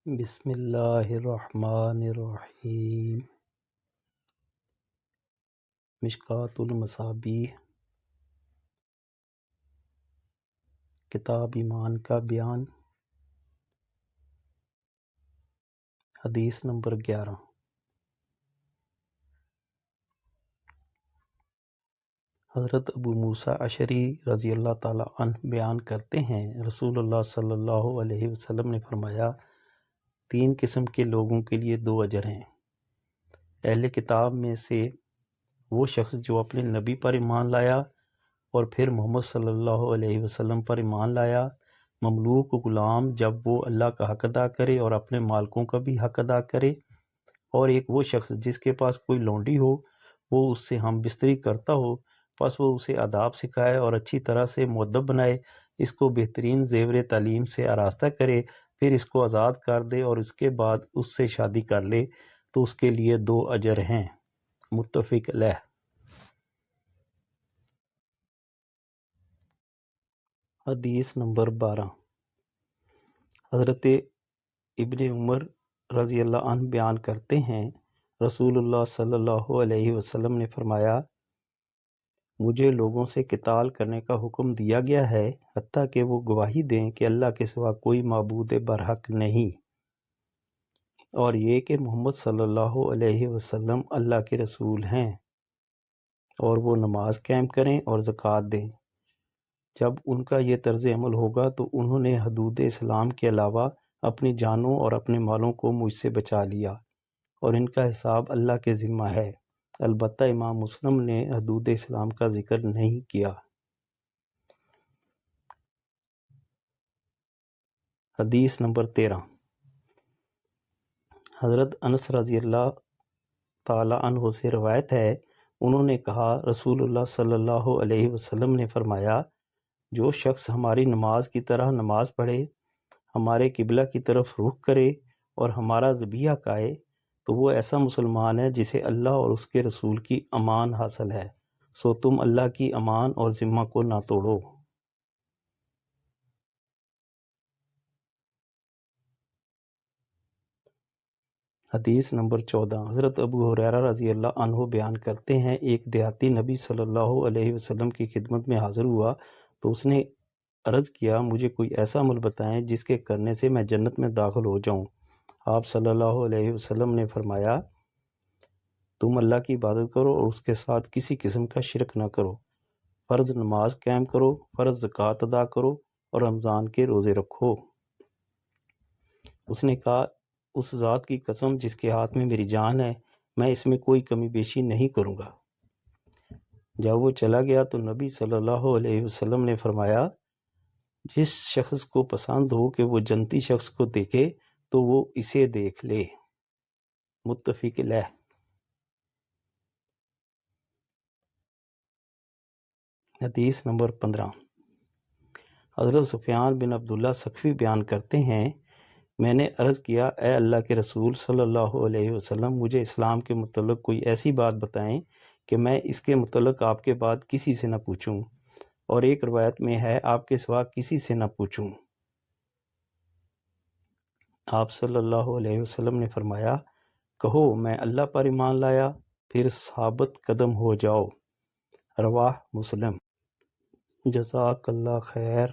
بسم اللہ الرحمن الرحیم۔ مشکوٰۃ المصابیح، کتاب ایمان کا بیان، حدیث نمبر 11۔ حضرت ابو موسیٰ اشعری رضی اللہ تعالیٰ عنہ بیان کرتے ہیں، رسول اللہ صلی اللہ علیہ وسلم نے فرمایا، 3 قسم کے لوگوں کے لیے 2 اجر ہیں۔ اہل کتاب میں سے وہ شخص جو اپنے نبی پر ایمان لایا اور پھر محمد صلی اللہ علیہ وسلم پر ایمان لایا۔ مملوک غلام جب وہ اللہ کا حق ادا کرے اور اپنے مالکوں کا بھی حق ادا کرے، اور ایک وہ شخص جس کے پاس کوئی لونڈی ہو، وہ اس سے ہم بستری کرتا ہو، پس وہ اسے آداب سکھائے اور اچھی طرح سے مؤدب بنائے، اس کو بہترین زیور تعلیم سے آراستہ کرے، پھر اس کو آزاد کر دے اور اس کے بعد اس سے شادی کر لے، تو اس کے لیے 2 اجر ہیں۔ متفق علیہ۔ حدیث نمبر 12۔ حضرت ابن عمر رضی اللہ عنہ بیان کرتے ہیں، رسول اللہ صلی اللہ علیہ وسلم نے فرمایا، مجھے لوگوں سے قتال کرنے کا حکم دیا گیا ہے، حتیٰ کہ وہ گواہی دیں کہ اللہ کے سوا کوئی معبود برحق نہیں، اور یہ کہ محمد صلی اللہ علیہ وسلم اللہ کے رسول ہیں، اور وہ نماز قائم کریں اور زکوٰۃ دیں۔ جب ان کا یہ طرز عمل ہوگا تو انہوں نے حدود اسلام کے علاوہ اپنی جانوں اور اپنے مالوں کو مجھ سے بچا لیا، اور ان کا حساب اللہ کے ذمہ ہے۔ البتہ امام مسلم نے حدود اسلام کا ذکر نہیں کیا۔ حدیث نمبر 13۔ حضرت انس رضی اللہ تعالی عنہ سے روایت ہے، انہوں نے کہا، رسول اللہ صلی اللہ علیہ وسلم نے فرمایا، جو شخص ہماری نماز کی طرح نماز پڑھے، ہمارے قبلہ کی طرف رخ کرے اور ہمارا ذبیحہ کھائے، تو وہ ایسا مسلمان ہے جسے اللہ اور اس کے رسول کی امان حاصل ہے، سو تم اللہ کی امان اور ذمہ کو نہ توڑو۔ حدیث نمبر 14۔ حضرت ابو ہریرہ رضی اللہ عنہ بیان کرتے ہیں، ایک دیہاتی نبی صلی اللہ علیہ وسلم کی خدمت میں حاضر ہوا تو اس نے عرض کیا، مجھے کوئی ایسا عمل بتائیں جس کے کرنے سے میں جنت میں داخل ہو جاؤں۔ آپ صلی اللہ علیہ وسلم نے فرمایا، تم اللہ کی عبادت کرو اور اس کے ساتھ کسی قسم کا شرک نہ کرو، فرض نماز قائم کرو، فرض زکوٰۃ ادا کرو اور رمضان کے روزے رکھو۔ اس نے کہا، اس ذات کی قسم جس کے ہاتھ میں میری جان ہے، میں اس میں کوئی کمی بیشی نہیں کروں گا۔ جب وہ چلا گیا تو نبی صلی اللہ علیہ وسلم نے فرمایا، جس شخص کو پسند ہو کہ وہ جنتی شخص کو دیکھے تو وہ اسے دیکھ لے۔ متفق علیہ۔ حدیث نمبر 15۔ حضرت سفیان بن عبداللہ ثقفی بیان کرتے ہیں، میں نے عرض کیا، اے اللہ کے رسول صلی اللہ علیہ وسلم، مجھے اسلام کے متعلق کوئی ایسی بات بتائیں کہ میں اس کے متعلق آپ کے بعد کسی سے نہ پوچھوں، اور ایک روایت میں ہے، آپ کے سوا کسی سے نہ پوچھوں۔ آپ صلی اللہ علیہ وسلم نے فرمایا، کہو میں اللہ پر ایمان لایا، پھر ثابت قدم ہو جاؤ۔ رواہ مسلم۔ جزاک اللہ خیر۔